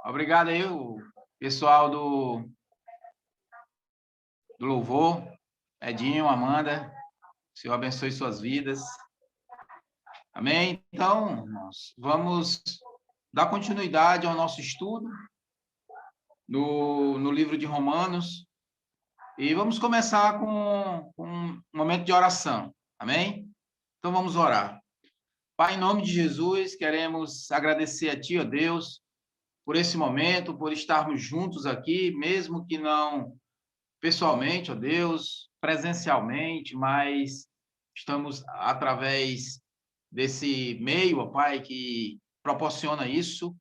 Obrigado aí, o pessoal do Louvor, Edinho, Amanda, o Senhor abençoe suas vidas. Amém? Então, nós vamos dar continuidade ao nosso estudo no livro de Romanos e vamos começar com um momento de oração. Amém? Então, vamos orar. Pai, em nome de Jesus, queremos agradecer a Ti, ó Deus, por esse momento, por estarmos juntos aqui, mesmo que não pessoalmente, ó Deus, presencialmente, mas estamos através desse meio, ó Pai, que proporciona isso.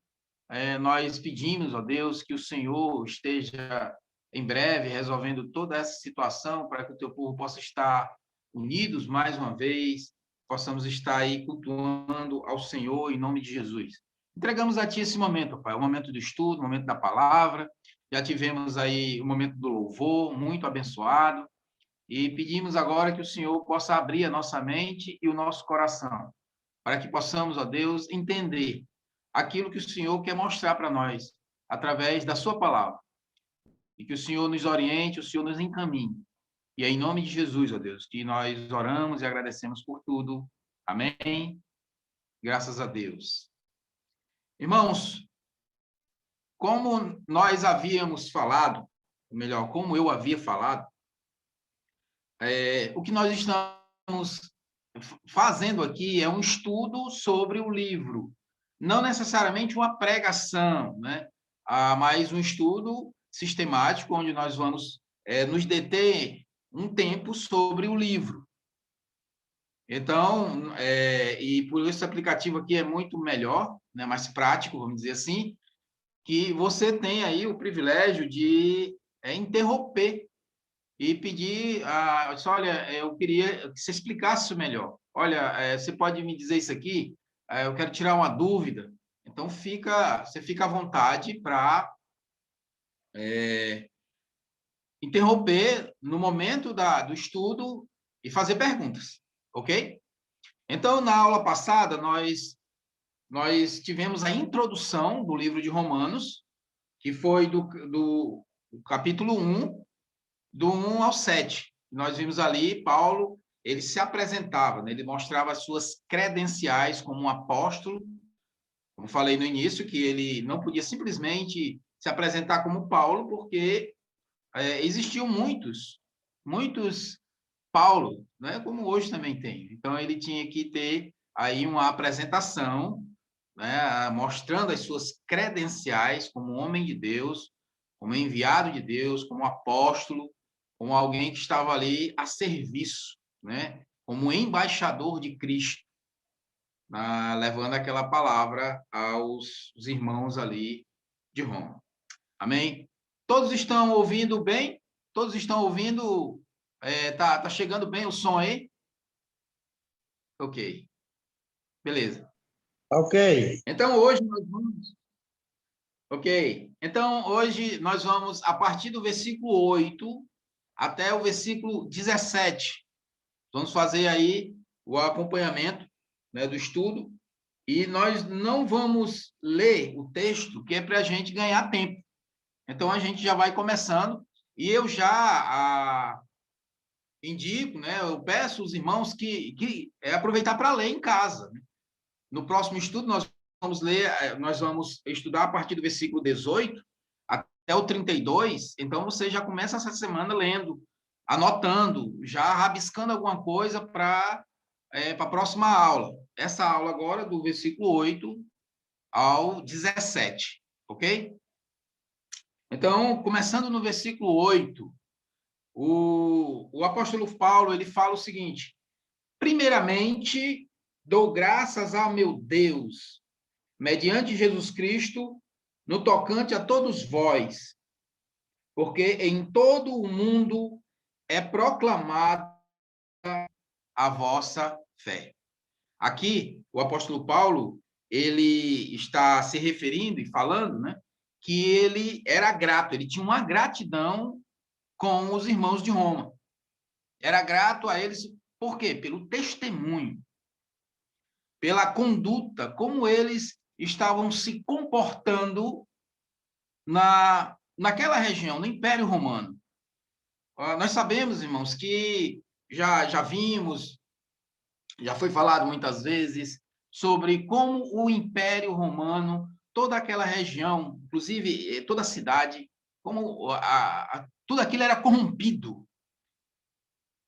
Nós pedimos, ó Deus, que o Senhor esteja em breve resolvendo toda essa situação para que o teu povo possa estar unidos mais uma vez, possamos estar aí cultuando ao Senhor em nome de Jesus. Entregamos a Ti esse momento, ó Pai, o momento do estudo, o momento da palavra. Já tivemos aí o momento do louvor, muito abençoado, e pedimos agora que o Senhor possa abrir a nossa mente e o nosso coração, para que possamos, ó Deus, entender aquilo que o Senhor quer mostrar para nós, através da sua palavra. E que o Senhor nos oriente, o Senhor nos encaminhe. E é em nome de Jesus, ó Deus, que nós oramos e agradecemos por tudo. Amém? Graças a Deus. Irmãos, como nós havíamos falado, ou melhor, como eu havia falado, o que nós estamos fazendo aqui é um estudo sobre o livro, não necessariamente uma pregação, né? Mas um estudo sistemático, onde nós vamos nos deter um tempo sobre o livro. Então, e por isso esse aplicativo aqui é muito melhor, né? Mais prático, vamos dizer assim, que você tem aí o privilégio de interromper e pedir, olha, eu queria que você explicasse isso melhor. Olha, você pode me dizer isso aqui? Eu quero tirar uma dúvida. Então, você fica à vontade para interromper no momento do estudo e fazer perguntas, ok? Então, na aula passada, nós tivemos a introdução do livro de Romanos, que foi do capítulo 1, do 1 ao 7. Nós vimos ali, Paulo, ele se apresentava, né? Ele mostrava as suas credenciais como um apóstolo, como falei no início, que ele não podia simplesmente se apresentar como Paulo, porque existiam muitos Paulo, né? Como hoje também tem. Então, ele tinha que ter aí uma apresentação, né? Mostrando as suas credenciais como homem de Deus, como enviado de Deus, como apóstolo, como alguém que estava ali a serviço, né? Como embaixador de Cristo, levando aquela palavra aos irmãos ali de Roma. Amém? Todos estão ouvindo bem? Todos estão ouvindo? Tá chegando bem o som aí? Ok. Beleza. Ok. Então, hoje nós vamos... Ok. Então, hoje nós vamos, a partir do versículo 8 até o versículo 17. Vamos fazer aí o acompanhamento, né, do estudo. E nós não vamos ler o texto, que é para a gente ganhar tempo. Então, a gente já vai começando. E eu já indico, né, eu peço aos irmãos que aproveitar para ler em casa. Né? No próximo estudo, nós vamos estudar a partir do versículo 18 até o 32. Então, você já começa essa semana lendo, anotando, já rabiscando alguma coisa para a próxima aula. Essa aula agora, do versículo 8 ao 17, ok? Então, começando no versículo 8, o apóstolo Paulo, ele fala o seguinte: primeiramente, dou graças ao meu Deus, mediante Jesus Cristo, no tocante a todos vós, porque em todo o mundo é proclamada a vossa fé. Aqui, o apóstolo Paulo, ele está se referindo e falando, né, que ele era grato, ele tinha uma gratidão com os irmãos de Roma. Era grato a eles, por quê? Pelo testemunho, pela conduta, como eles estavam se comportando naquela região, no Império Romano. Nós sabemos, irmãos, que já vimos, já foi falado muitas vezes sobre como o Império Romano, toda aquela região, inclusive toda a cidade, como tudo aquilo era corrompido,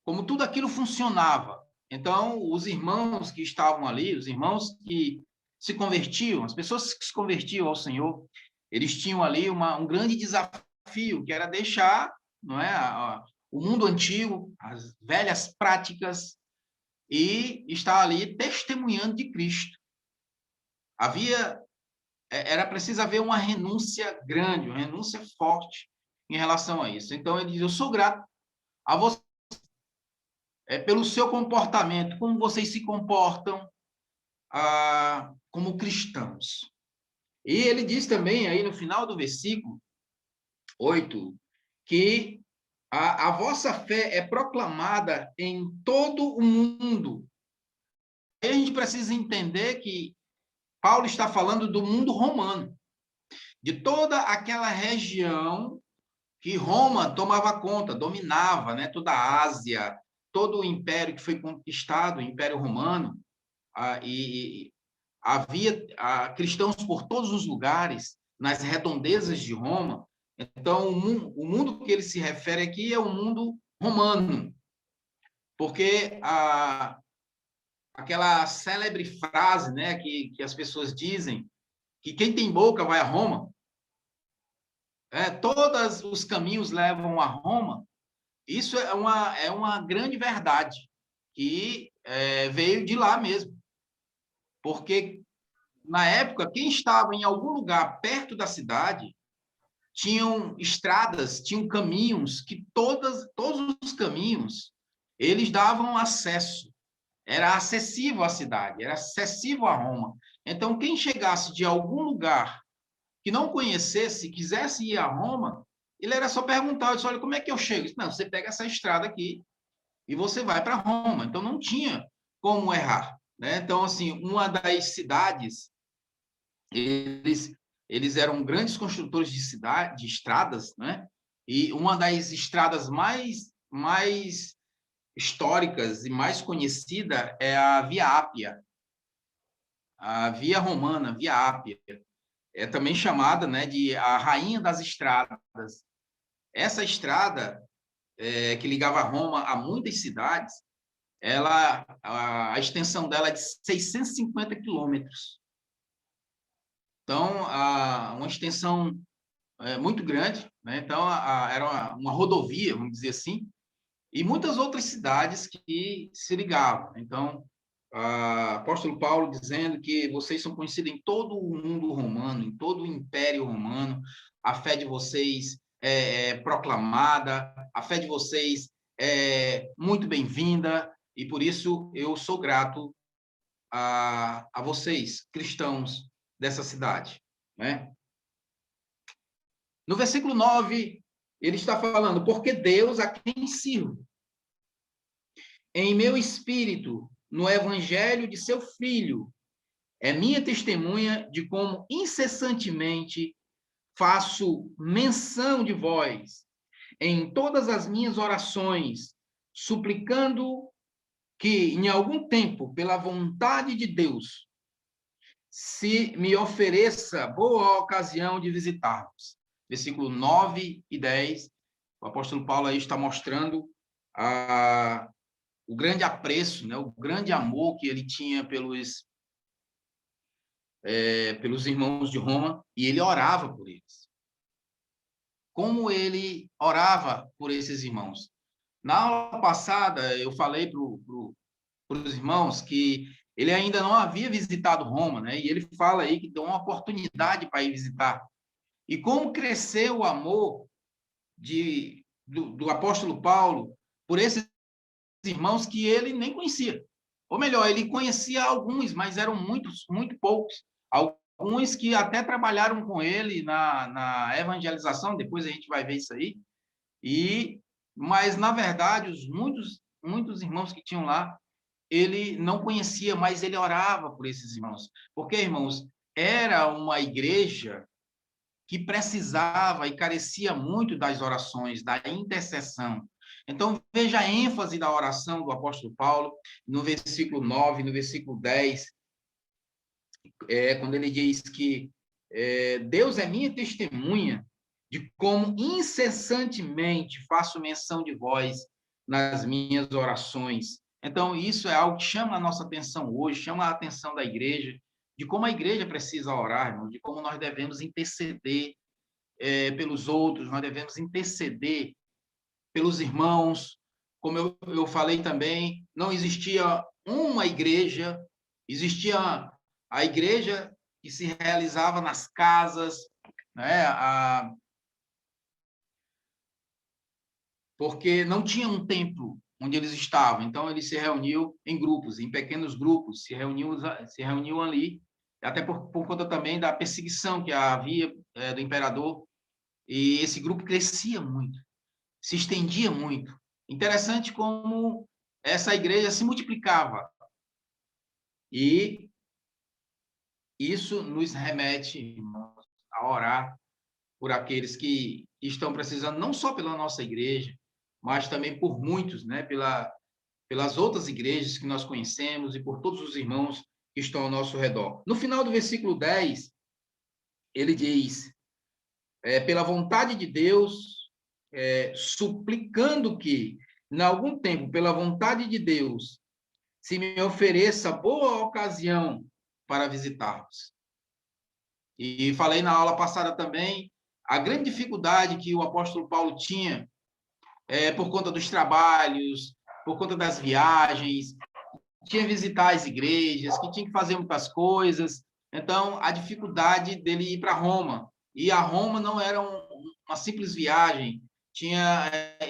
como tudo aquilo funcionava. Então, os irmãos que estavam ali, os irmãos que se convertiam, as pessoas que se convertiam ao Senhor, eles tinham ali um grande desafio, que era deixar, não é, o mundo antigo, as velhas práticas, e estar ali testemunhando de Cristo. Era preciso haver uma renúncia grande, uma renúncia forte em relação a isso. Então, ele diz, eu sou grato a você pelo seu comportamento, como vocês se comportam como cristãos. E ele diz também, aí no final do versículo 8, que a vossa fé é proclamada em todo o mundo. E a gente precisa entender que Paulo está falando do mundo romano, de toda aquela região que Roma tomava conta, dominava, né? Toda a Ásia, todo o império que foi conquistado, o Império Romano, e havia cristãos por todos os lugares, nas redondezas de Roma. Então, o mundo que ele se refere aqui é o mundo romano, porque aquela célebre frase, né, que as pessoas dizem, que quem tem boca vai a Roma, todos os caminhos levam a Roma. Isso é uma grande verdade, que veio de lá mesmo, porque na época, quem estava em algum lugar perto da cidade, tinham estradas, tinham caminhos, que todos os caminhos, eles davam acesso. Era acessível à cidade, era acessível a Roma. Então, quem chegasse de algum lugar que não conhecesse, quisesse ir a Roma, ele era só perguntar, eu disse, olha, como é que eu chego? Disse, não, você pega essa estrada aqui e você vai para Roma. Então, não tinha como errar, né? Então, assim, uma das cidades, eles eram grandes construtores de estradas, né? E uma das estradas mais históricas e mais conhecida é a Via Ápia, a Via Romana, Via Ápia. É também chamada, né, de a Rainha das Estradas. Essa estrada, que ligava Roma a muitas cidades, a extensão dela é de 650 quilômetros. Então, uma extensão muito grande, né? Então, era uma rodovia, vamos dizer assim, e muitas outras cidades que se ligavam. Então, apóstolo Paulo dizendo que vocês são conhecidos em todo o mundo romano, em todo o Império Romano, a fé de vocês é proclamada, a fé de vocês é muito bem-vinda, e por isso eu sou grato a vocês, cristãos dessa cidade, né? No versículo 9, ele está falando, porque Deus a quem sirvo, em meu espírito, no evangelho de seu Filho, é minha testemunha de como incessantemente faço menção de vós em todas as minhas orações, suplicando que, em algum tempo, pela vontade de Deus, se me ofereça boa ocasião de visitar-vos. Versículo 9 e 10, o apóstolo Paulo aí está mostrando o grande apreço, né, o grande amor que ele tinha pelos irmãos de Roma, e ele orava por eles. Como ele orava por esses irmãos? Na aula passada, eu falei para os irmãos que ele ainda não havia visitado Roma, né? E ele fala aí que deu uma oportunidade para ir visitar. E como cresceu o amor do apóstolo Paulo por esses irmãos que ele nem conhecia. Ou melhor, ele conhecia alguns, mas eram muito poucos. Alguns que até trabalharam com ele na evangelização, depois a gente vai ver isso aí. Mas, na verdade, os muitos irmãos que tinham lá, ele não conhecia, mas ele orava por esses irmãos. Porque, irmãos, era uma igreja que precisava e carecia muito das orações, da intercessão. Então, veja a ênfase da oração do apóstolo Paulo no versículo 9, no versículo 10, quando ele diz que Deus é minha testemunha de como incessantemente faço menção de vós nas minhas orações. Então, isso é algo que chama a nossa atenção hoje, chama a atenção da igreja, de como a igreja precisa orar, irmão, de como nós devemos interceder pelos outros, nós devemos interceder pelos irmãos. Como eu falei também, não existia uma igreja, existia a igreja que se realizava nas casas, né? Porque não tinha um templo onde eles estavam. Então, eles se reuniam em grupos, em pequenos grupos, se reuniam ali, até por conta também da perseguição que havia do imperador. E esse grupo crescia muito, se estendia muito. Interessante como essa igreja se multiplicava. E isso nos remete, irmãos, a orar por aqueles que estão precisando, não só pela nossa igreja, mas também por muitos, né? Pelas outras igrejas que nós conhecemos e por todos os irmãos que estão ao nosso redor. No final do versículo 10, ele diz, pela vontade de Deus, suplicando que, em algum tempo, pela vontade de Deus, se me ofereça boa ocasião para visitar-vos. E falei na aula passada também, a grande dificuldade que o apóstolo Paulo tinha por conta dos trabalhos, por conta das viagens, tinha que visitar as igrejas, que tinha que fazer muitas coisas. Então, a dificuldade dele ir para Roma. E a Roma não era uma simples viagem,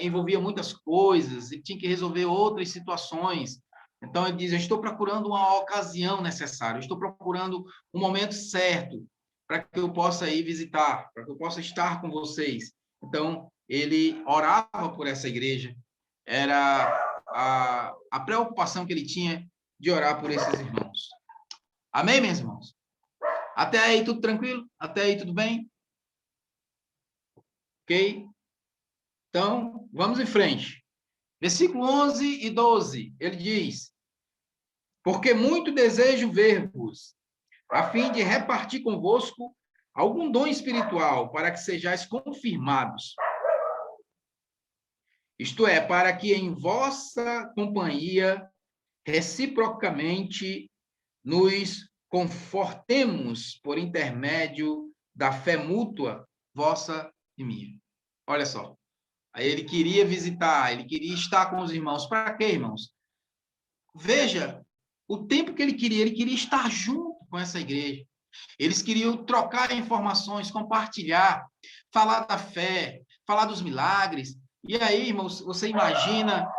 envolvia muitas coisas, e tinha que resolver outras situações. Então, ele diz, eu estou procurando uma ocasião necessária, eu estou procurando um momento certo para que eu possa ir visitar, para que eu possa estar com vocês. Então, ele orava por essa igreja, era a preocupação que ele tinha de orar por esses irmãos. Amém, meus irmãos? Até aí tudo tranquilo? Até aí tudo bem? Ok? Então, vamos em frente. Versículo 11 e 12, ele diz, porque muito desejo ver-vos, a fim de repartir convosco algum dom espiritual, para que sejais confirmados. Isto é, para que em vossa companhia, reciprocamente, nos confortemos por intermédio da fé mútua, vossa e minha. Olha só. Aí ele queria visitar, ele queria estar com os irmãos. Para quê, irmãos? Veja, o tempo que ele queria estar junto com essa igreja. Eles queriam trocar informações, compartilhar, falar da fé, falar dos milagres. E aí, irmãos, você imagina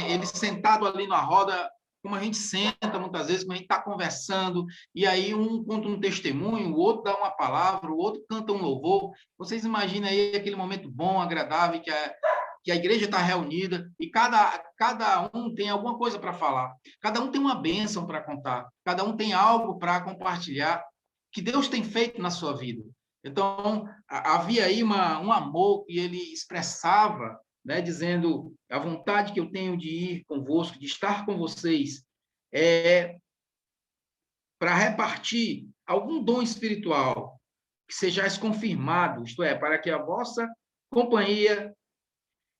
eles sentados ali na roda, como a gente senta muitas vezes, como a gente está conversando, e aí um conta um testemunho, o outro dá uma palavra, o outro canta um louvor. Vocês imaginam aí aquele momento bom, agradável, que a igreja está reunida e cada um tem alguma coisa para falar, cada um tem uma bênção para contar, cada um tem algo para compartilhar que Deus tem feito na sua vida. Então, havia aí um amor que ele expressava, né, dizendo, a vontade que eu tenho de ir convosco, de estar com vocês, para repartir algum dom espiritual, que sejais confirmados, isto é, para que a vossa companhia,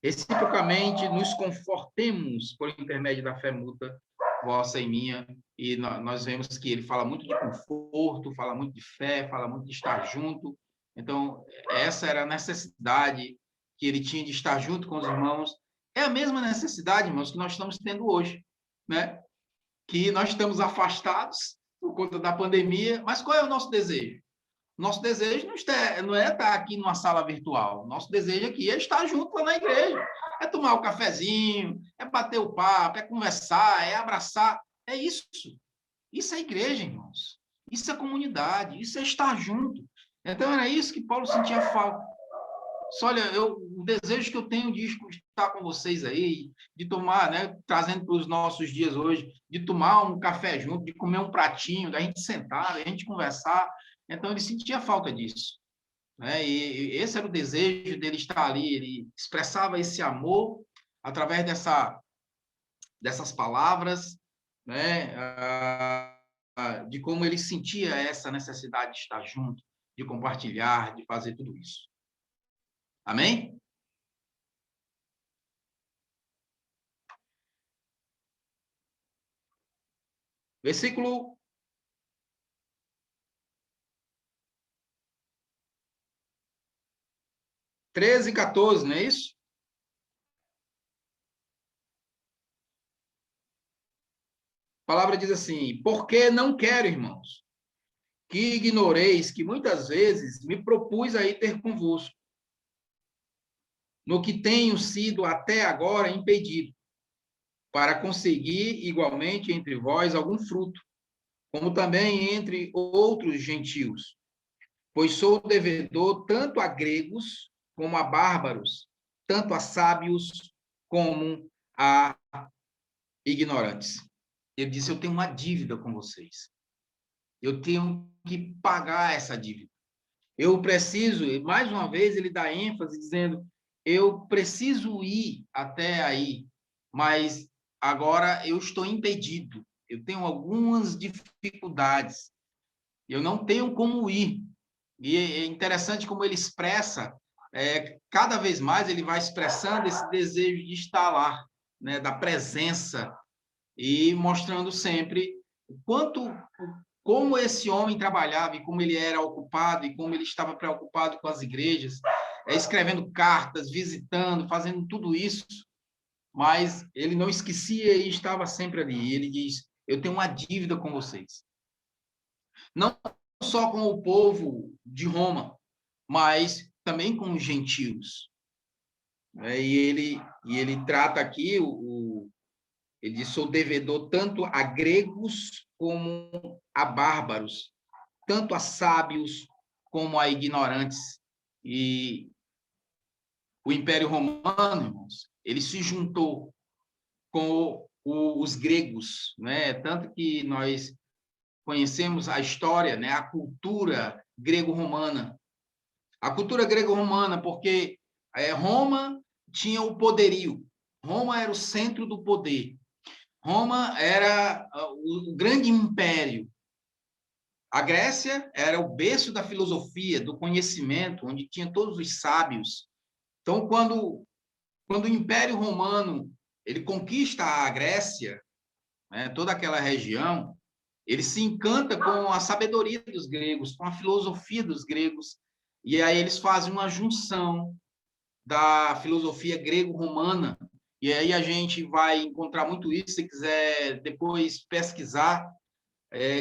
reciprocamente, nos confortemos por intermédio da fé mútua, vossa e minha, e nós vemos que ele fala muito de conforto, fala muito de fé, fala muito de estar junto. Então, essa era a necessidade que ele tinha de estar junto com os irmãos. É a mesma necessidade, irmãos, que nós estamos tendo hoje, né? Que nós estamos afastados por conta da pandemia, mas qual é o nosso desejo? Nosso desejo não é estar aqui numa sala virtual. Nosso desejo aqui é estar junto lá na igreja. É tomar o cafezinho, é bater o papo, é conversar, é abraçar. É isso. Isso é igreja, irmãos. Isso é comunidade, isso é estar junto. Então, era isso que Paulo sentia falta. Só, olha, o desejo que eu tenho de estar com vocês aí, de tomar, né, trazendo para os nossos dias hoje, de tomar um café junto, de comer um pratinho, da gente sentar, da gente conversar. Então, ele sentia falta disso. né? E esse era o desejo dele estar ali. Ele expressava esse amor através dessas palavras, né? De como ele sentia essa necessidade de estar junto, de compartilhar, de fazer tudo isso. Amém? Versículo 13 e 14, não é isso? A palavra diz assim: porque não quero, irmãos, que ignoreis que muitas vezes me propus a ir ter convosco, no que tenho sido até agora impedido, para conseguir igualmente entre vós algum fruto, como também entre outros gentios, pois sou devedor tanto a gregos como a bárbaros, tanto a sábios como a ignorantes. Ele disse: eu tenho uma dívida com vocês. Eu tenho que pagar essa dívida. Eu preciso, mais uma vez, ele dá ênfase dizendo: eu preciso ir até aí, mas agora eu estou impedido. Eu tenho algumas dificuldades. Eu não tenho como ir. E é interessante como ele expressa, cada vez mais ele vai expressando esse desejo de estar lá, né, da presença, e mostrando sempre o quanto, como esse homem trabalhava e como ele era ocupado e como ele estava preocupado com as igrejas, escrevendo cartas, visitando, fazendo tudo isso, mas ele não esquecia e estava sempre ali. E ele diz: eu tenho uma dívida com vocês. Não só com o povo de Roma, mas também com os gentios. E ele trata aqui, ele diz: sou devedor tanto a gregos como a bárbaros, tanto a sábios como a ignorantes. E o Império Romano, irmãos, ele se juntou com os gregos, né? Tanto que nós conhecemos a história, né? A cultura grego-romana. A cultura grego-romana, porque Roma tinha o poderio. Roma era o centro do poder. Roma era o grande império. A Grécia era o berço da filosofia, do conhecimento, onde tinha todos os sábios. Então, quando o Império Romano ele conquista a Grécia, né, toda aquela região, ele se encanta com a sabedoria dos gregos, com a filosofia dos gregos, e aí eles fazem uma junção da filosofia grego-romana. E aí a gente vai encontrar muito isso, se quiser depois pesquisar,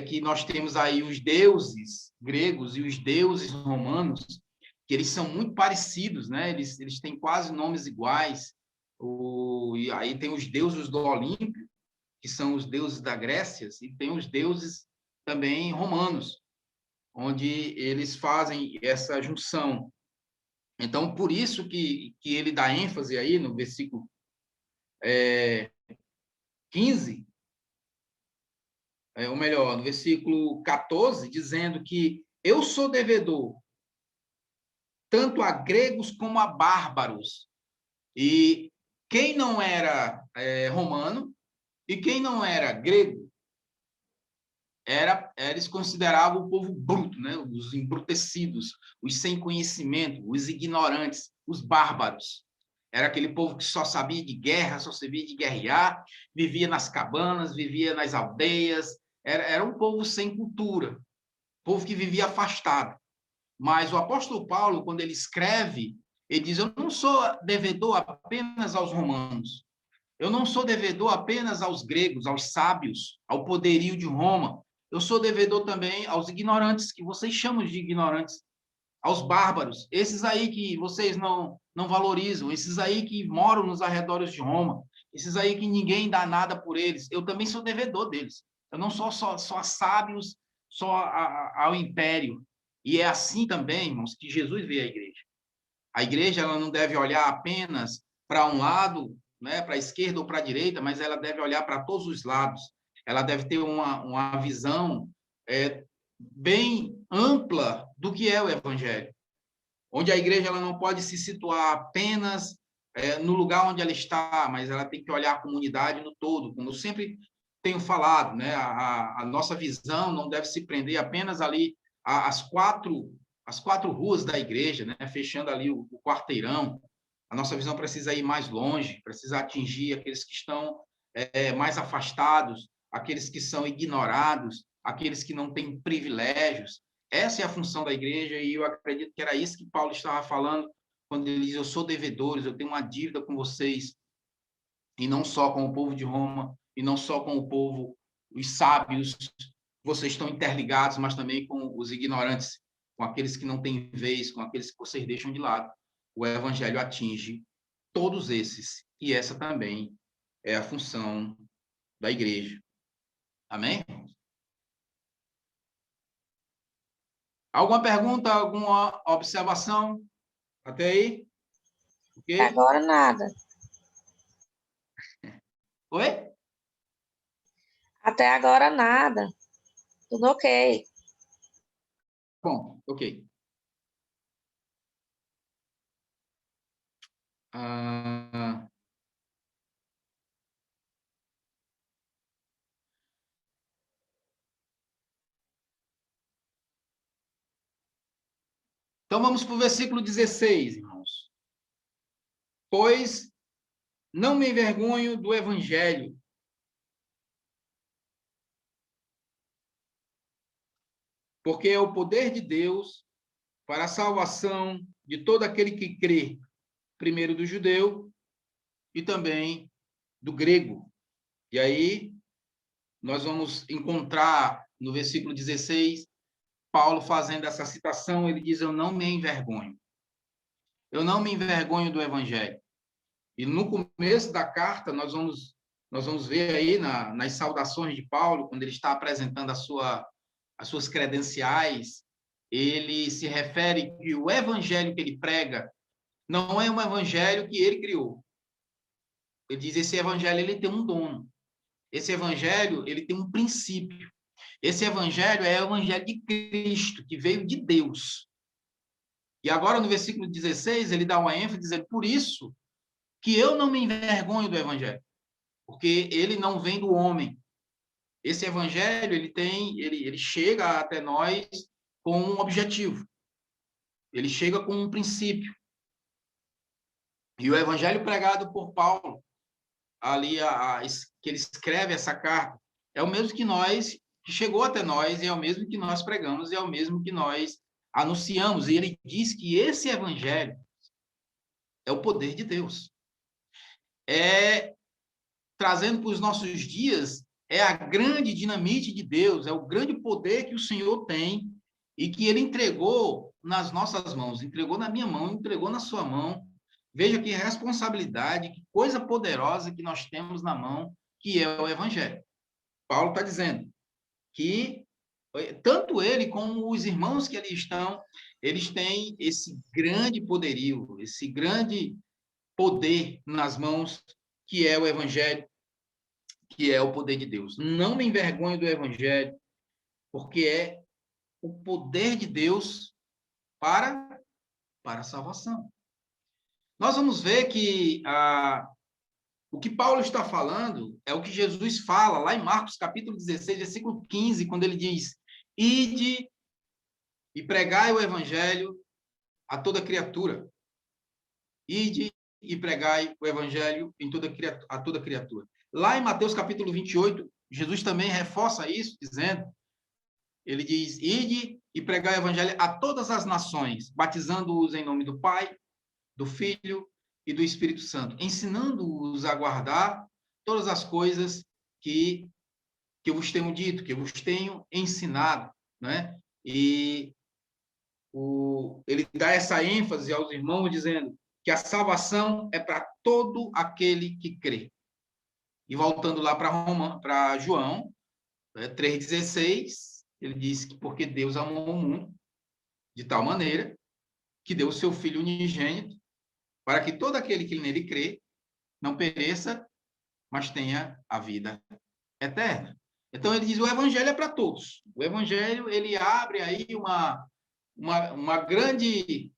que nós temos aí os deuses gregos e os deuses romanos, que eles são muito parecidos, né? Eles têm quase nomes iguais. E aí tem os deuses do Olímpio, que são os deuses da Grécia, e tem os deuses também romanos, onde eles fazem essa junção. Então, por isso que ele dá ênfase aí no versículo 15, ou melhor, no versículo 14, dizendo que eu sou devedor tanto a gregos como a bárbaros. E quem não era romano e quem não era grego, eles consideravam o povo bruto, né? Os embrutecidos, os sem conhecimento, os ignorantes, os bárbaros. Era aquele povo que só sabia de guerra, só sabia de guerrear, vivia nas cabanas, vivia nas aldeias. Era um povo sem cultura, povo que vivia afastado. Mas o apóstolo Paulo, quando ele escreve, ele diz: eu não sou devedor apenas aos romanos, eu não sou devedor apenas aos gregos, aos sábios, ao poderio de Roma. Eu sou devedor também aos ignorantes, que vocês chamam de ignorantes, aos bárbaros, esses aí que vocês não valorizam, esses aí que moram nos arredores de Roma, esses aí que ninguém dá nada por eles. Eu também sou devedor deles. Eu não sou só a sábios, só ao império. E é assim também, irmãos, que Jesus vê a igreja. A igreja ela não deve olhar apenas para um lado, né, para a esquerda ou para a direita, mas ela deve olhar para todos os lados. Ela deve ter uma visão bem ampla do que é o evangelho. onde a igreja ela não pode se situar apenas no lugar onde ela está, mas ela tem que olhar a comunidade no todo, como eu sempre tenho falado, né? A nossa visão não deve se prender apenas ali às quatro ruas da igreja, né? Fechando ali o quarteirão. A nossa visão precisa ir mais longe, precisa atingir aqueles que estão mais afastados, aqueles que são ignorados, aqueles que não têm privilégios. Essa é a função da igreja e eu acredito que era isso que Paulo estava falando quando ele diz: eu sou devedores, eu tenho uma dívida com vocês, e não só com o povo de Roma, e não só com o povo, os sábios, vocês estão interligados, mas também com os ignorantes, com aqueles que não têm vez, com aqueles que vocês deixam de lado. O evangelho atinge todos esses, e essa também é a função da igreja. Amém? Alguma pergunta, alguma observação até aí? Okay? Agora nada. Oi? Até agora nada. Tudo ok. Bom, ok. Então vamos para o versículo 16, irmãos. Pois não me envergonho do evangelho, porque é o poder de Deus para a salvação de todo aquele que crê, primeiro do judeu e também do grego. E aí nós vamos encontrar no versículo 16 Paulo fazendo essa citação, ele diz: eu não me envergonho. Eu não me envergonho do evangelho. E no começo da carta nós vamos ver aí nas saudações de Paulo, quando ele está apresentando as suas credenciais, ele se refere que o evangelho que ele prega não é um evangelho que ele criou. Ele diz: esse evangelho ele tem um dono. Esse evangelho ele tem um princípio. Esse evangelho é o evangelho de Cristo, que veio de Deus. E agora, no versículo 16, ele dá uma ênfase dizendo: por isso que eu não me envergonho do evangelho, porque ele não vem do homem. Esse evangelho, ele chega até nós com um objetivo. Ele chega com um princípio. E o evangelho pregado por Paulo, ali que ele escreve essa carta, é o mesmo que chegou até nós, e é o mesmo que nós pregamos, e é o mesmo que nós anunciamos. E ele diz que esse evangelho é o poder de Deus. Trazendo para os nossos dias, é a grande dinamite de Deus, é o grande poder que o Senhor tem e que ele entregou nas nossas mãos, entregou na minha mão, entregou na sua mão. Veja que responsabilidade, que coisa poderosa que nós temos na mão, que é o Evangelho. Paulo está dizendo que tanto ele como os irmãos que ali estão, eles têm esse grande poderio, esse grande poder nas mãos, que é o Evangelho, que é o poder de Deus. Não me envergonho do Evangelho, porque é o poder de Deus para a salvação. Nós vamos ver que o que Paulo está falando é o que Jesus fala lá em Marcos capítulo 16, versículo 15, quando ele diz: ide e pregai o evangelho a toda criatura. Ide e pregai o evangelho a toda criatura. Lá em Mateus capítulo 28, Jesus também reforça isso, dizendo, ele diz: ide e pregai o evangelho a todas as nações, batizando-os em nome do Pai, do Filho e do Espírito Santo, ensinando-os a guardar todas as coisas que eu vos tenho dito, que eu vos tenho ensinado, né? E ele dá essa ênfase aos irmãos, dizendo que a salvação é para todo aquele que crê. E voltando lá para João 3,16, ele diz que porque Deus amou o mundo de tal maneira que deu o seu Filho unigênito para que todo aquele que nele crê não pereça, mas tenha a vida eterna. Então, ele diz, o evangelho é para todos. O evangelho, ele abre aí uma grande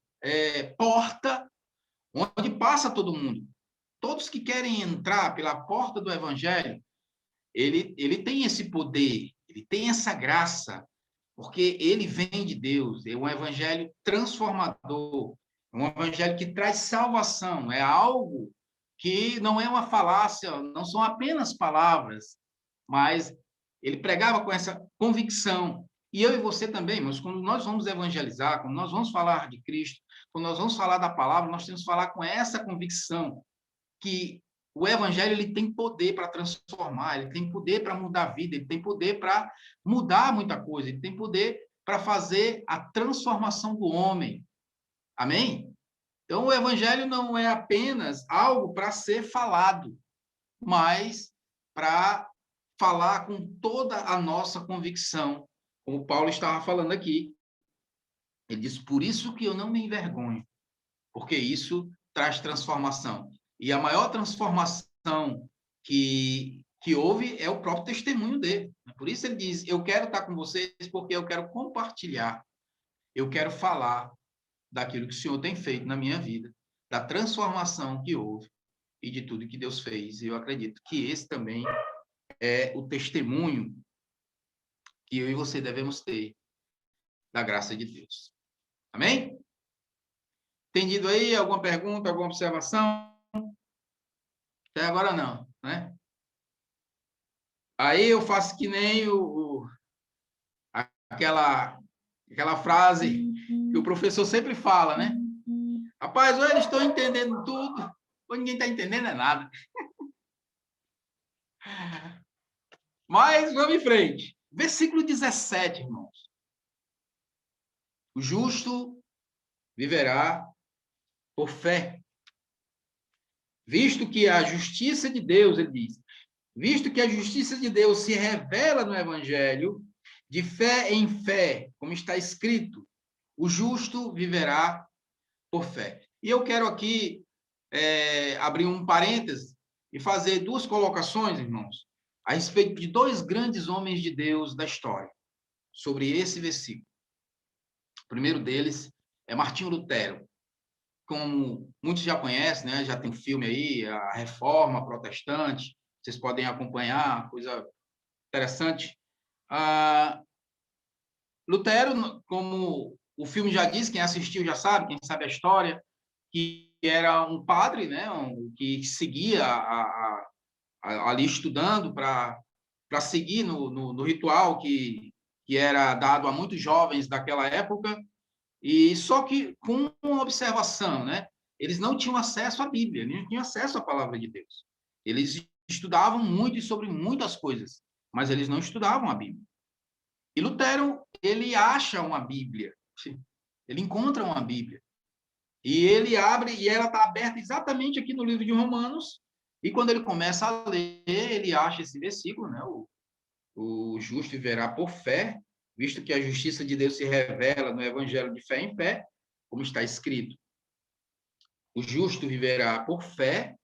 porta onde passa todo mundo. Todos que querem entrar pela porta do Evangelho, ele tem esse poder, ele tem essa graça, porque ele vem de Deus, é um evangelho transformador, é um evangelho que traz salvação, é algo que não é uma falácia, não são apenas palavras, mas ele pregava com essa convicção. E eu e você também, mas quando nós vamos evangelizar, quando nós vamos falar de Cristo, quando nós vamos falar da palavra, nós temos que falar com essa convicção que o evangelho ele tem poder para transformar, ele tem poder para mudar a vida, ele tem poder para mudar muita coisa, ele tem poder para fazer a transformação do homem. Amém? Então, o evangelho não é apenas algo para ser falado, mas para falar com toda a nossa convicção, como Paulo estava falando aqui. Ele diz, por isso que eu não me envergonho, porque isso traz transformação. E a maior transformação que houve é o próprio testemunho dele. Por isso ele diz, eu quero estar com vocês porque eu quero compartilhar, eu quero falar daquilo que o Senhor tem feito na minha vida, da transformação que houve e de tudo que Deus fez. E eu acredito que esse também é o testemunho que eu e você devemos ter da graça de Deus. Amém? Entendido aí? Alguma pergunta, alguma observação? Até agora não, né? Aí eu faço que nem aquela frase que o professor sempre fala, né? Rapaz, ou eles estão entendendo tudo, ou ninguém está entendendo é nada. Mas vamos em frente. Versículo 17, irmãos. O justo viverá por fé. Visto que a justiça de Deus, ele diz, visto que a justiça de Deus se revela no Evangelho, de fé em fé, como está escrito, o justo viverá por fé. E eu quero aqui abrir um parêntese e fazer duas colocações, irmãos, a respeito de dois grandes homens de Deus da história, sobre esse versículo. O primeiro deles é Martinho Lutero. Como muitos já conhecem, né? Já tem filme aí, a Reforma Protestante, vocês podem acompanhar, coisa interessante. Lutero, como o filme já diz, quem assistiu já sabe, quem sabe a história, que era um padre, né? Que seguia ali estudando para seguir no ritual que era dado a muitos jovens daquela época, e só que com uma observação, né? Eles não tinham acesso à Bíblia, não tinham acesso à palavra de Deus. Eles estudavam muito e sobre muitas coisas, mas eles não estudavam a Bíblia. E Lutero, ele acha uma Bíblia, ele encontra uma Bíblia, e ele abre, e ela está aberta exatamente aqui no livro de Romanos, e quando ele começa a ler, ele acha esse versículo, né? O justo viverá por fé, visto que a justiça de Deus se revela no evangelho de fé em fé, como está escrito. O justo viverá por fé,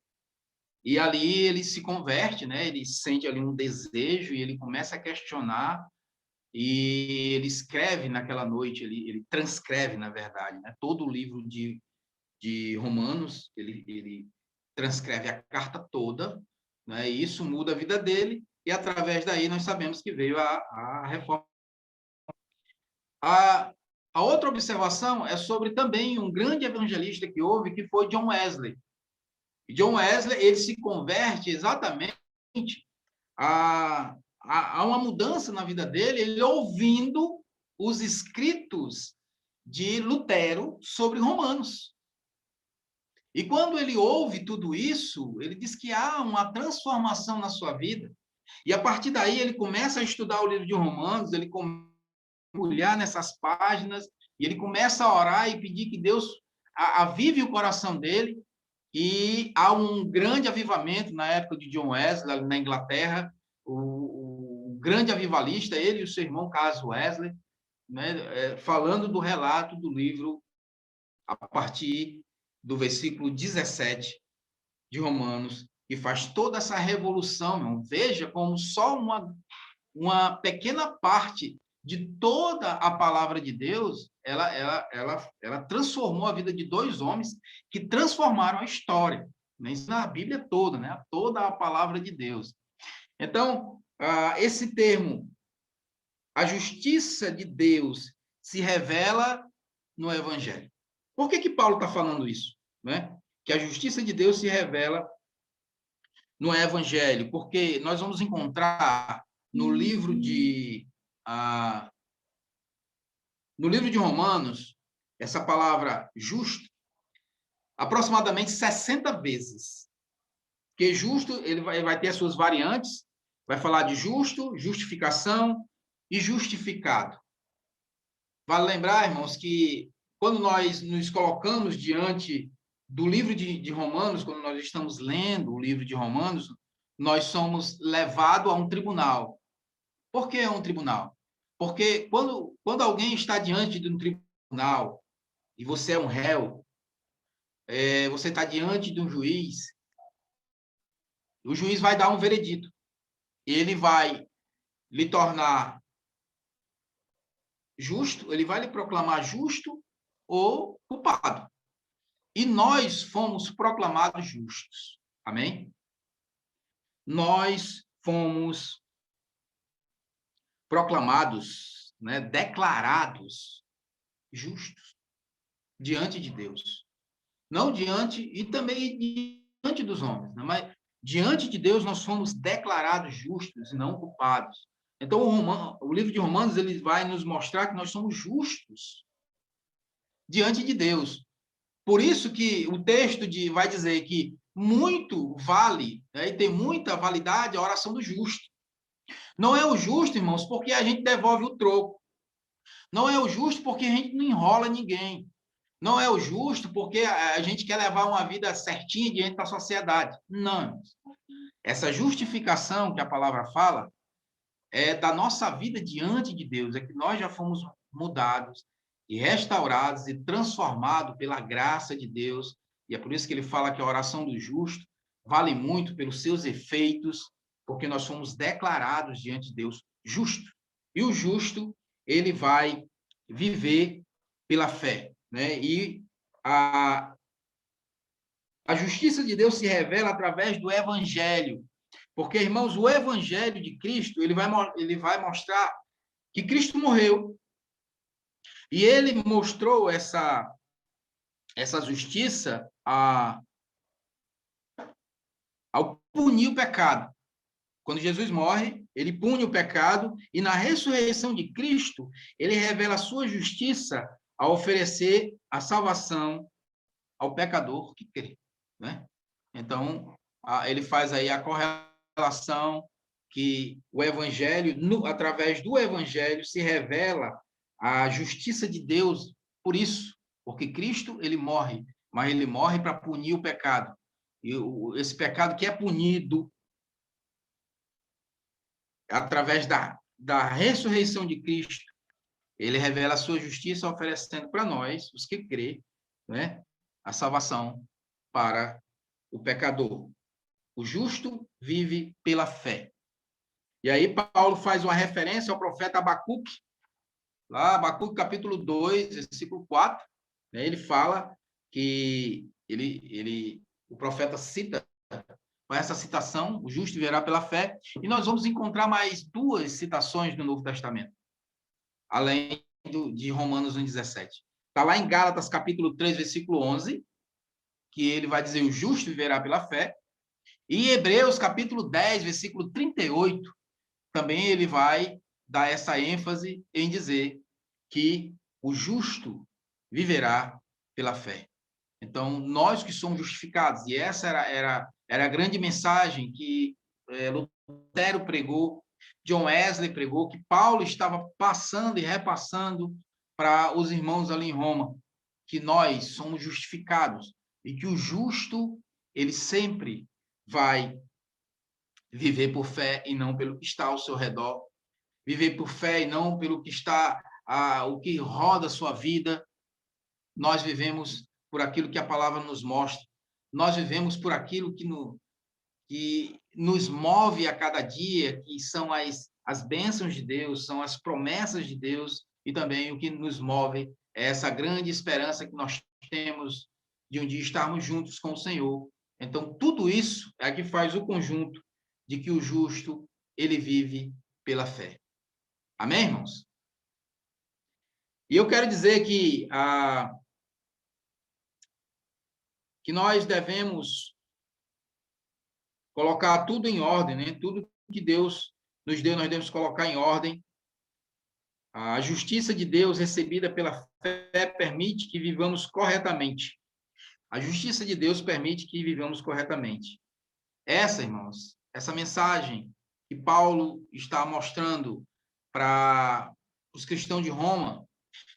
e ali ele se converte, né? Ele sente ali um desejo e ele começa a questionar, e ele escreve naquela noite, ele transcreve, na verdade, né? Todo o livro de Romanos, ele transcreve a carta toda, né? E isso muda a vida dele, e através daí nós sabemos que veio a reforma. A outra observação é sobre também um grande evangelista que houve, que foi John Wesley. E John Wesley, ele se converte exatamente a uma mudança na vida dele, ele ouvindo os escritos de Lutero sobre Romanos. E quando ele ouve tudo isso, ele diz que há uma transformação na sua vida. E a partir daí ele começa a estudar o livro de Romanos, ele começa a olhar nessas páginas, e ele começa a orar e pedir que Deus avive o coração dele. E há um grande avivamento na época de John Wesley, na Inglaterra, o grande avivalista, ele e o seu irmão Carlos Wesley, né, falando do relato do livro a partir do versículo 17 de Romanos, que faz toda essa revolução, irmão. Veja como só uma pequena parte de toda a palavra de Deus, ela transformou a vida de dois homens que transformaram a história. Isso na Bíblia toda, né? Toda a palavra de Deus. Então, esse termo, a justiça de Deus se revela no Evangelho. Por que Paulo está falando isso? Né? Que a justiça de Deus se revela no Evangelho, porque nós vamos encontrar no livro de Romanos essa palavra justo aproximadamente 60 vezes. Porque justo, ele vai ter as suas variantes, vai falar de justo, justificação e justificado. Vale lembrar, irmãos, que quando nós nos colocamos diante do livro de Romanos, quando nós estamos lendo o livro de Romanos, nós somos levados a um tribunal. Por que um tribunal? Porque quando alguém está diante de um tribunal e você é um réu, você está diante de um juiz, o juiz vai dar um veredito. Ele vai lhe tornar justo, ele vai lhe proclamar justo ou culpado. E nós fomos proclamados justos. Amém? Nós fomos proclamados, né, declarados justos diante de Deus. Não diante, e também diante dos homens, né, mas diante de Deus nós fomos declarados justos e não culpados. Então, o livro de Romanos ele vai nos mostrar que nós somos justos diante de Deus. Por isso que o texto vai dizer que muito vale, né, e tem muita validade a oração do justo. Não é o justo, irmãos, porque a gente devolve o troco. Não é o justo porque a gente não enrola ninguém. Não é o justo porque a gente quer levar uma vida certinha diante da sociedade. Não. Essa justificação que a palavra fala é da nossa vida diante de Deus, é que nós já fomos mudados e restaurados e transformados pela graça de Deus. E é por isso que ele fala que a oração do justo vale muito pelos seus efeitos, porque nós fomos declarados diante de Deus justo. E o justo, ele vai viver pela fé, né? E a justiça de Deus se revela através do Evangelho. Porque, irmãos, o Evangelho de Cristo, ele vai mostrar que Cristo morreu. E ele mostrou essa justiça ao punir o pecado. Quando Jesus morre, ele pune o pecado, e na ressurreição de Cristo, ele revela a sua justiça ao oferecer a salvação ao pecador que crê, né? Então, ele faz aí a correlação que o Evangelho, através do Evangelho, se revela a justiça de Deus por isso, porque Cristo, ele morre, mas ele morre para punir o pecado. E esse pecado que é punido através da ressurreição de Cristo, ele revela a sua justiça oferecendo para nós, os que crê, né, a salvação para o pecador. O justo vive pela fé. E aí Paulo faz uma referência ao profeta Abacuque, lá, Abacuque capítulo 2, versículo 4, né, ele fala que o profeta cita, com essa citação, o justo viverá pela fé, e nós vamos encontrar mais duas citações no Novo Testamento, além de Romanos 1,17. Está lá em Gálatas capítulo 3, versículo 11, que ele vai dizer, o justo viverá pela fé, e em Hebreus capítulo 10, versículo 38, também ele vai dar essa ênfase em dizer que o justo viverá pela fé. Então, nós que somos justificados, e essa era a grande mensagem que Lutero pregou, John Wesley pregou, que Paulo estava passando e repassando para os irmãos ali em Roma, que nós somos justificados, e que o justo, ele sempre vai viver por fé e não pelo que está ao seu redor, viver por fé e não pelo que está, o que roda a sua vida. Nós vivemos por aquilo que a palavra nos mostra. Nós vivemos por aquilo que nos move a cada dia, que são as as bênçãos de Deus, são as promessas de Deus, e também o que nos move é essa grande esperança que nós temos de um dia estarmos juntos com o Senhor. Então, tudo isso é que faz o conjunto de que o justo, ele vive pela fé. Amém, irmãos? E eu quero dizer que nós devemos colocar tudo em ordem, né? Tudo que Deus nos deu, nós devemos colocar em ordem. A justiça de Deus recebida pela fé permite que vivamos corretamente. A justiça de Deus permite que vivamos corretamente. Essa, irmãos, essa mensagem que Paulo está mostrando para os cristãos de Roma,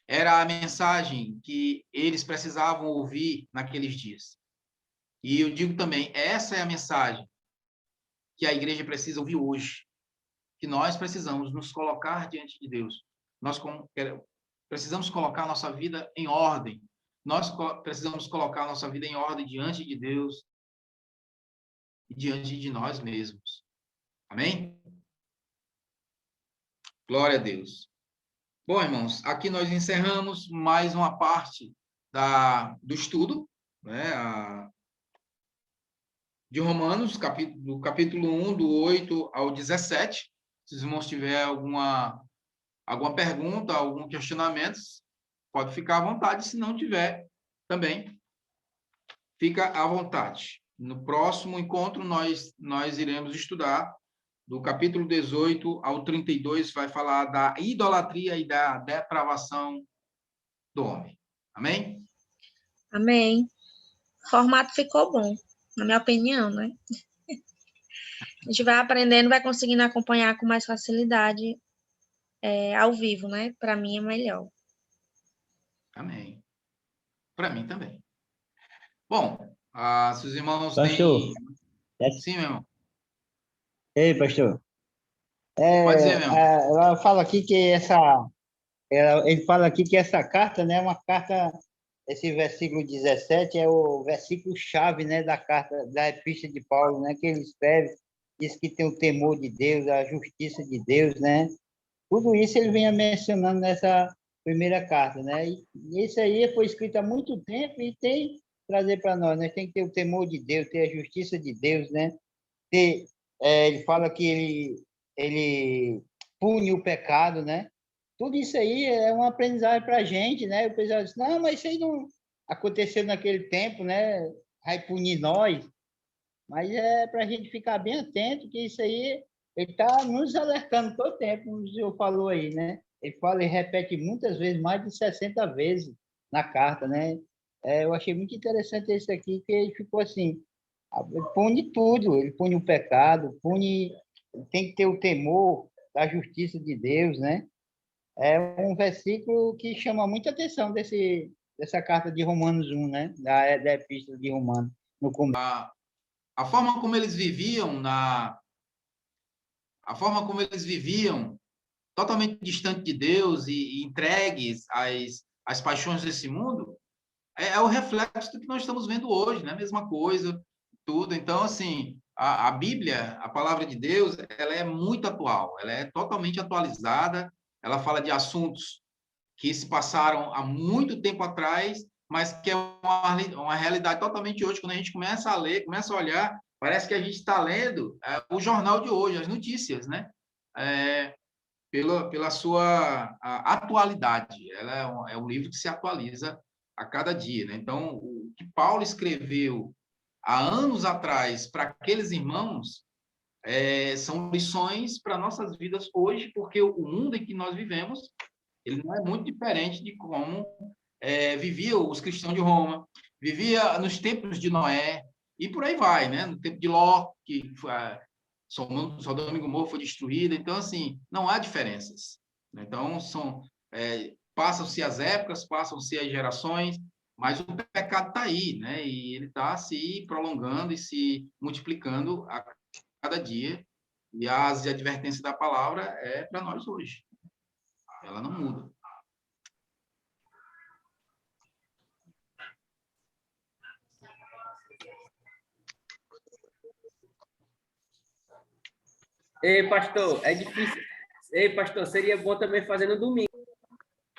era a mensagem que eles precisavam ouvir naqueles dias. E eu digo também, essa é a mensagem que a igreja precisa ouvir hoje, que nós precisamos nos colocar diante de Deus. Nós precisamos colocar nossa vida em ordem. Nós precisamos colocar nossa vida em ordem diante de Deus e diante de nós mesmos. Amém? Glória a Deus. Bom, irmãos, aqui nós encerramos mais uma parte do estudo, né, de Romanos, do capítulo 1, do 8 ao 17. Se os irmãos tiverem alguma pergunta, algum questionamento, pode ficar à vontade. Se não tiver, também fica à vontade. No próximo encontro, nós iremos estudar do capítulo 18 ao 32, vai falar da idolatria e da depravação do homem. Amém? Amém. O formato ficou bom, na minha opinião, né? A gente vai aprendendo, vai conseguindo acompanhar com mais facilidade ao vivo, né? Para mim é melhor. Amém. Para mim também. Bom, se os irmãos Pastor, têm... Sim, meu irmão. ei, pastor. Pode dizer, meu irmão. Ela fala aqui que ele fala aqui que essa carta, né, é uma carta, esse versículo 17 é o versículo chave, né, da carta, da epístola de Paulo, né, que ele escreve, diz que tem o temor de Deus, a justiça de Deus, né? Tudo isso ele vem mencionando nessa primeira carta, né? E isso aí foi escrito há muito tempo e tem que trazer para nós, né? Tem que ter o temor de Deus, ter a justiça de Deus, né? Ele fala que ele pune o pecado, né? Tudo isso aí é uma aprendizagem para a gente, né? O pessoal diz, não, mas isso aí não aconteceu naquele tempo, né? Vai punir nós. Mas é para a gente ficar bem atento que isso aí, ele está nos alertando todo o tempo, como o senhor falou aí, né? Ele fala e repete muitas vezes, mais de 60 vezes na carta, né? Eu achei muito interessante isso aqui, que ele ficou assim, ele pune tudo, ele pune o pecado, tem que ter o temor da justiça de Deus, né? É um versículo que chama muita atenção dessa carta de Romanos 1, né? Da epístola de Romanos, no começo. A forma como eles viviam a forma como eles viviam totalmente distante de Deus e entregues às paixões desse mundo, é o reflexo do que nós estamos vendo hoje, né? A mesma coisa, tudo. Então, assim, a Bíblia, a palavra de Deus, ela é muito atual, ela é totalmente atualizada, ela fala de assuntos que se passaram há muito tempo atrás, mas que é uma realidade totalmente hoje. Quando a gente começa a ler, começa a olhar, parece que a gente está lendo o jornal de hoje, as notícias, né? Pela sua atualidade. Ela é um livro que se atualiza a cada dia, né? Então, o que Paulo escreveu há anos atrás para aqueles irmãos são lições para nossas vidas hoje, porque o mundo em que nós vivemos ele não é muito diferente de como vivia os cristãos de Roma, vivia nos tempos de Noé, e por aí vai, né? No tempo de Ló, que Sodoma e Gomorra foi destruída. Então, assim, não há diferenças. Então, passam-se as épocas, passam-se as gerações, mas o pecado está aí, né? E ele está se prolongando e se multiplicando a cada dia. E as advertências da palavra é para nós hoje. Ela não muda. Ei, pastor, é difícil. Ei, pastor, seria bom também fazer no domingo.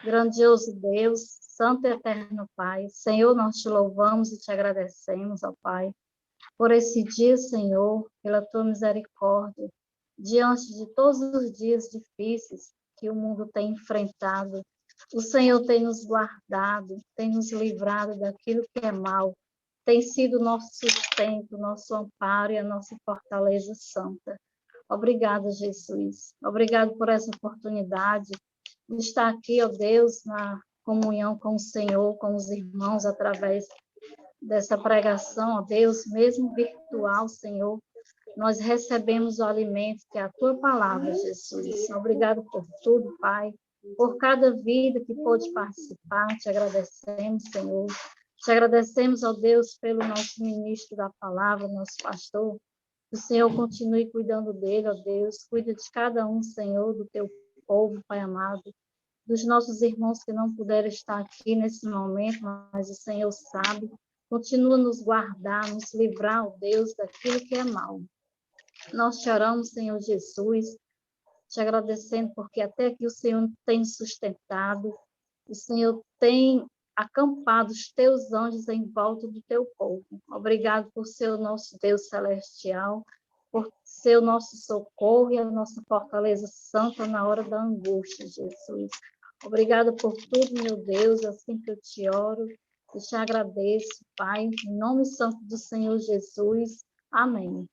Grandioso Deus, Santo e Eterno Pai, Senhor, nós te louvamos e te agradecemos, ó Pai, por esse dia, Senhor, pela tua misericórdia, diante de todos os dias difíceis que o mundo tem enfrentado. O Senhor tem nos guardado, tem nos livrado daquilo que é mal, tem sido nosso sustento, nosso amparo e a nossa fortaleza santa. Obrigada, Jesus. Obrigado por essa oportunidade de estar aqui, ó Deus, na comunhão com o Senhor, com os irmãos, através dessa pregação, ó Deus, mesmo virtual, Senhor. Nós recebemos o alimento que é a tua palavra, Jesus. Obrigado por tudo, Pai, por cada vida que pôde participar. Te agradecemos, Senhor. Te agradecemos, ó Deus, pelo nosso ministro da palavra, nosso pastor. Que o Senhor continue cuidando dele, ó Deus. Cuida de cada um, Senhor, do teu povo, Pai amado. Dos nossos irmãos que não puderam estar aqui nesse momento, mas o Senhor sabe. Continua a nos guardar, nos livrar, ó Deus, daquilo que é mal. Nós te oramos, Senhor Jesus, te agradecendo porque até aqui o Senhor tem sustentado, o Senhor tem acampado os teus anjos em volta do teu povo. Obrigado por ser o nosso Deus celestial, por ser o nosso socorro e a nossa fortaleza santa na hora da angústia, Jesus. Obrigado por tudo, meu Deus, assim que eu te oro e te agradeço, Pai, em nome santo do Senhor Jesus. Amém.